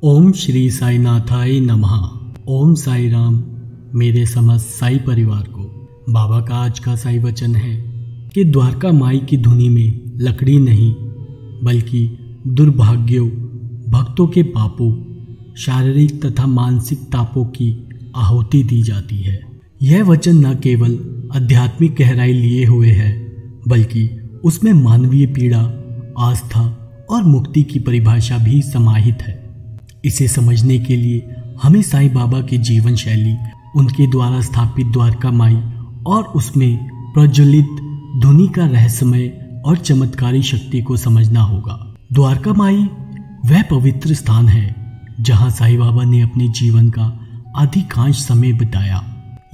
ओम श्री साई नाथाय नमः। ओम साई राम। मेरे समस्त साई परिवार को बाबा का आज का साई वचन है कि द्वारका माई की धुनी में लकड़ी नहीं बल्कि दुर्भाग्यों, भक्तों के पापों, शारीरिक तथा मानसिक तापों की आहुति दी जाती है। यह वचन न केवल आध्यात्मिक गहराई लिए हुए है बल्कि उसमें मानवीय पीड़ा, आस्था और मुक्ति की परिभाषा भी समाहित है। इसे समझने के लिए हमें साईं बाबा की जीवन शैली, उनके द्वारा स्थापित द्वारका माई और उसमें प्रज्वलित धुनी का रहस्यमय और चमत्कारी शक्ति को समझना होगा। द्वारका माई वह पवित्र स्थान है जहां साईं बाबा ने अपने जीवन का अधिकांश समय बिताया।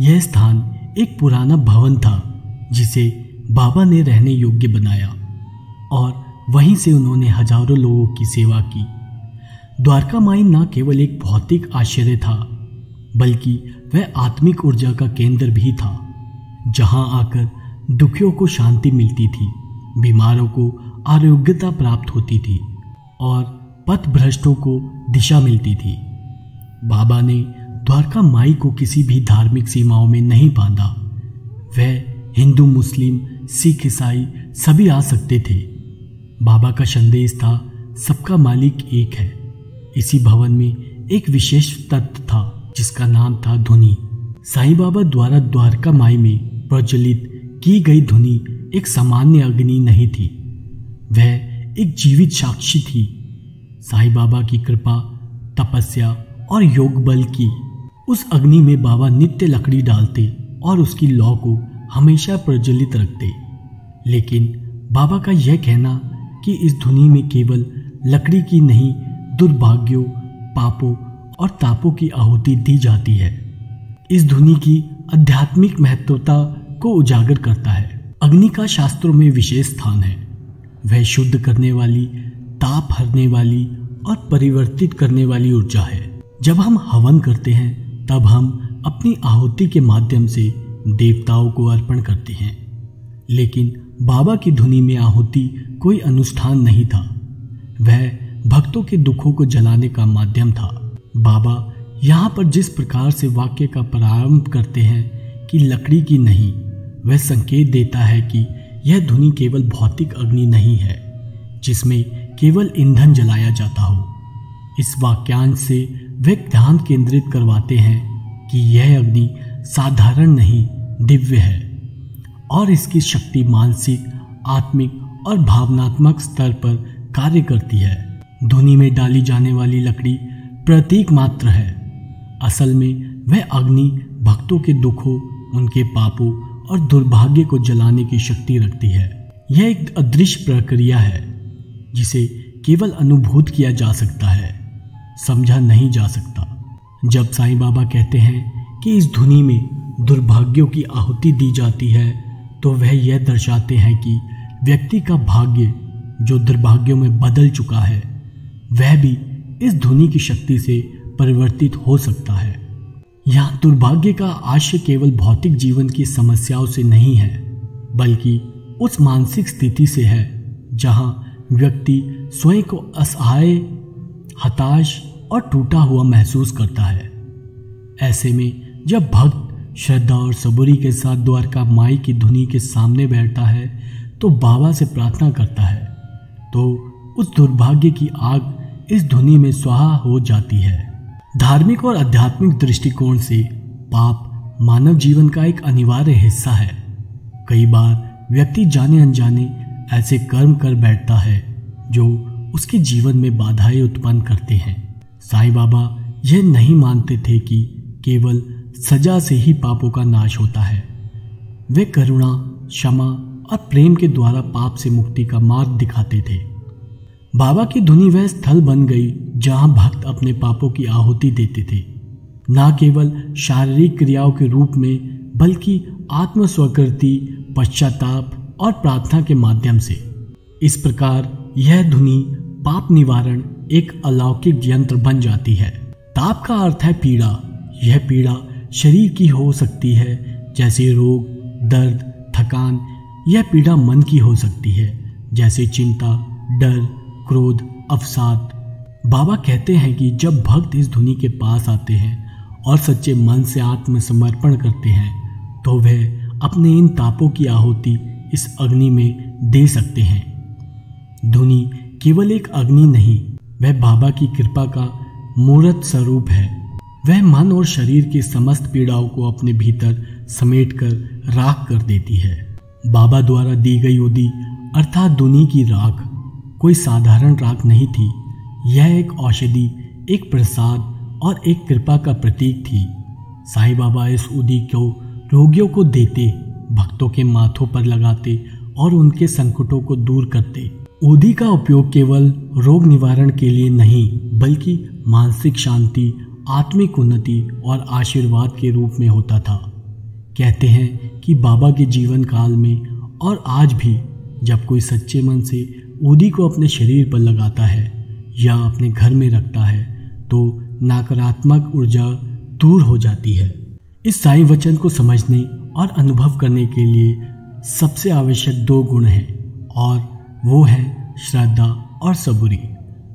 यह स्थान एक पुराना भवन था जिसे बाबा ने रहने योग्य बनाया और वहीं से उन्होंने हजारों लोगों की सेवा की। द्वारका माई न केवल एक भौतिक आश्चर्य था बल्कि वह आत्मिक ऊर्जा का केंद्र भी था, जहां आकर दुखियों को शांति मिलती थी, बीमारों को आरोग्यता प्राप्त होती थी और पथभ्रष्टों को दिशा मिलती थी। बाबा ने द्वारका माई को किसी भी धार्मिक सीमाओं में नहीं बांधा। वह हिंदू, मुस्लिम, सिख, ईसाई सभी आ सकते थे। बाबा का संदेश था, सबका मालिक एक है। इसी भवन में एक विशेष तत्व था जिसका नाम था धुनी। साईं बाबा द्वारा द्वारका माई में प्रज्वलित की गई धुनी एक सामान्य अग्नि नहीं थी, वह एक जीवित साक्षी थी। साईं बाबा की कृपा, तपस्या और योग बल की उस अग्नि में बाबा नित्य लकड़ी डालते और उसकी लौ को हमेशा प्रज्वलित रखते। लेकिन बाबा का यह कहना कि इस धुनी में केवल लकड़ी की नहीं, दुर्भाग्यों, पापों और तापों की आहुति दी जाती है, इस धुनी की आध्यात्मिक महत्वता को उजागर करता है। अग्नि का शास्त्रों में विशेष स्थान है। वह शुद्ध करने वाली, ताप हरने वाली और परिवर्तित करने वाली ऊर्जा है। जब हम हवन करते हैं तब हम अपनी आहुति के माध्यम से देवताओं को अर्पण करते हैं, लेकिन बाबा की धुनी में आहुति कोई अनुष्ठान नहीं था, वह भक्तों के दुखों को जलाने का माध्यम था। बाबा यहाँ पर जिस प्रकार से वाक्य का प्रारंभ करते हैं कि लकड़ी की नहीं, वह संकेत देता है कि यह धुनी केवल भौतिक अग्नि नहीं है जिसमें केवल ईंधन जलाया जाता हो। इस वाक्यांश से वे ध्यान केंद्रित करवाते हैं कि यह अग्नि साधारण नहीं, दिव्य है और इसकी शक्ति मानसिक, आत्मिक और भावनात्मक स्तर पर कार्य करती है। धुनी में डाली जाने वाली लकड़ी प्रतीक मात्र है। असल में वह अग्नि भक्तों के दुखों, उनके पापों और दुर्भाग्य को जलाने की शक्ति रखती है। यह एक अदृश्य प्रक्रिया है जिसे केवल अनुभूत किया जा सकता है, समझा नहीं जा सकता। जब साईं बाबा कहते हैं कि इस धुनी में दुर्भाग्यों की आहुति दी जाती है तो वह यह दर्शाते हैं कि व्यक्ति का भाग्य जो दुर्भाग्यों में बदल चुका है वह भी इस धुनी की शक्ति से परिवर्तित हो सकता है। यहाँ दुर्भाग्य का आशय केवल भौतिक जीवन की समस्याओं से नहीं है बल्कि उस मानसिक स्थिति से है जहाँ व्यक्ति स्वयं को असहाय, हताश और टूटा हुआ महसूस करता है। ऐसे में जब भक्त श्रद्धा और सबूरी के साथ द्वारका माई की धुनी के सामने बैठता है तो बाबा से प्रार्थना करता है तो उस दुर्भाग्य की आग इस धुनी में स्वाहा हो जाती है। धार्मिक और आध्यात्मिक दृष्टिकोण से पाप मानव जीवन का एक अनिवार्य हिस्सा है। कई बार व्यक्ति जाने अनजाने ऐसे कर्म कर बैठता है जो उसके जीवन में बाधाएं उत्पन्न करते हैं। साईं बाबा यह नहीं मानते थे कि केवल सजा से ही पापों का नाश होता है। वे करुणा, क्षमा और प्रेम के द्वारा पाप से मुक्ति का मार्ग दिखाते थे। बाबा की धुनी वह स्थल बन गई जहां भक्त अपने पापों की आहुति देते थे, न केवल शारीरिक क्रियाओं के रूप में बल्कि आत्म स्वीकृति, पश्चाताप और प्रार्थना के माध्यम से। इस प्रकार यह धुनी पाप निवारण एक अलौकिक यंत्र बन जाती है। ताप का अर्थ है पीड़ा। यह पीड़ा शरीर की हो सकती है जैसे रोग, दर्द, थकान। यह पीड़ा मन की हो सकती है जैसे चिंता, डर, क्रोध, अवसाद। बाबा कहते हैं कि जब भक्त इस धुनी के पास आते हैं और सच्चे मन से आत्मसमर्पण करते हैं तो वह अपने इन तापों की आहुति इस अग्नि में दे सकते हैं। धुनी केवल एक अग्नि नहीं, वह बाबा की कृपा का मूर्त स्वरूप है। वह मन और शरीर की समस्त पीड़ाओं को अपने भीतर समेटकर राख कर देती है। बाबा द्वारा दी गई उदी अर्थात धुनी की राख कोई साधारण राख नहीं थी। यह एक औषधि, एक प्रसाद और एक कृपा का प्रतीक थी। साईं बाबा इस उदी को रोगियों को देते, भक्तों के माथों पर लगाते और उनके संकटों को दूर करते। उदी का उपयोग केवल रोग निवारण के लिए नहीं बल्कि मानसिक शांति, आत्मिक उन्नति और आशीर्वाद के रूप में होता था। कहते हैं कि बाबा के जीवन काल में और आज भी जब कोई सच्चे मन से उदी को अपने शरीर पर लगाता है या अपने घर में रखता है तो नकारात्मक ऊर्जा दूर हो जाती है। इस साईं वचन को समझने और अनुभव करने के लिए सबसे आवश्यक 2 गुण हैं और वो है श्रद्धा और सबूरी।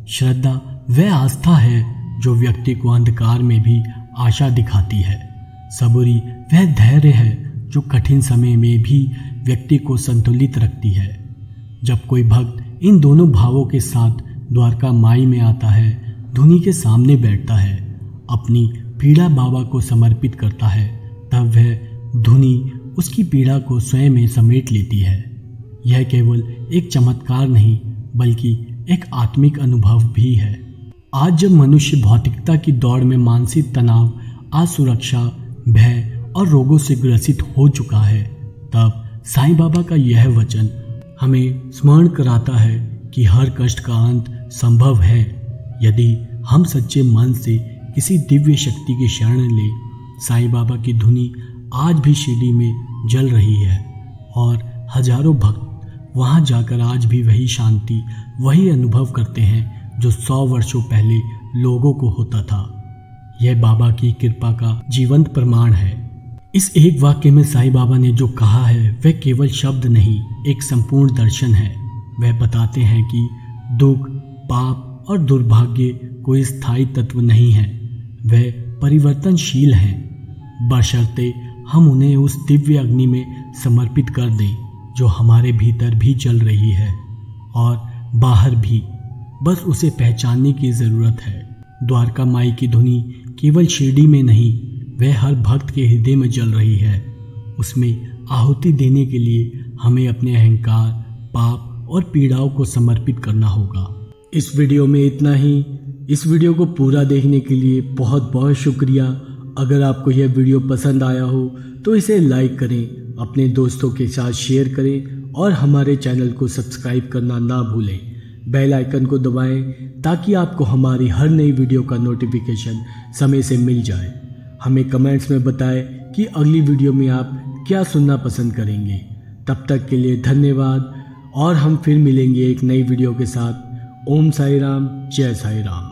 श्रद्धा वह आस्था है जो व्यक्ति को अंधकार में भी आशा दिखाती है। सबूरी वह धैर्य है जो कठिन समय में भी व्यक्ति को संतुलित रखती है। जब कोई भक्त इन दोनों भावों के साथ द्वारका माई में आता है, धुनी के सामने बैठता है, अपनी पीड़ा बाबा को समर्पित करता है, तब वह धुनी उसकी पीड़ा को स्वयं में समेट लेती है। यह केवल एक चमत्कार नहीं बल्कि एक आत्मिक अनुभव भी है। आज जब मनुष्य भौतिकता की दौड़ में मानसिक तनाव, असुरक्षा, भय और रोगों से ग्रसित हो चुका है, तब साईं बाबा का यह वचन हमें स्मरण कराता है कि हर कष्ट का अंत संभव है यदि हम सच्चे मन से किसी दिव्य शक्ति की शरण ले। साईं बाबा की धुनी आज भी शिरडी में जल रही है और हजारों भक्त वहां जाकर आज भी वही शांति, वही अनुभव करते हैं जो 100 वर्षों पहले लोगों को होता था। यह बाबा की कृपा का जीवंत प्रमाण है। इस एक वाक्य में साईं बाबा ने जो कहा है वह केवल शब्द नहीं, एक संपूर्ण दर्शन है। वह बताते हैं कि दुख, पाप और दुर्भाग्य कोई स्थायी तत्व नहीं है, वह परिवर्तनशील हैं, बशर्ते हम उन्हें उस दिव्य अग्नि में समर्पित कर दें जो हमारे भीतर भी जल रही है और बाहर भी। बस उसे पहचानने की ज़रूरत है। द्वारका माई की धुनी केवल शिरडी में नहीं, वह हर भक्त के हृदय में जल रही है। उसमें आहुति देने के लिए हमें अपने अहंकार, पाप और पीड़ाओं को समर्पित करना होगा। इस वीडियो में इतना ही। इस वीडियो को पूरा देखने के लिए बहुत बहुत शुक्रिया। अगर आपको यह वीडियो पसंद आया हो तो इसे लाइक करें, अपने दोस्तों के साथ शेयर करें और हमारे चैनल को सब्सक्राइब करना ना भूलें। बेल आइकन को दबाएं ताकि आपको हमारी हर नई वीडियो का नोटिफिकेशन समय से मिल जाए। हमें कमेंट्स में बताएं कि अगली वीडियो में आप क्या सुनना पसंद करेंगे। तब तक के लिए धन्यवाद और हम फिर मिलेंगे एक नई वीडियो के साथ। ओम साई राम, जय साई राम।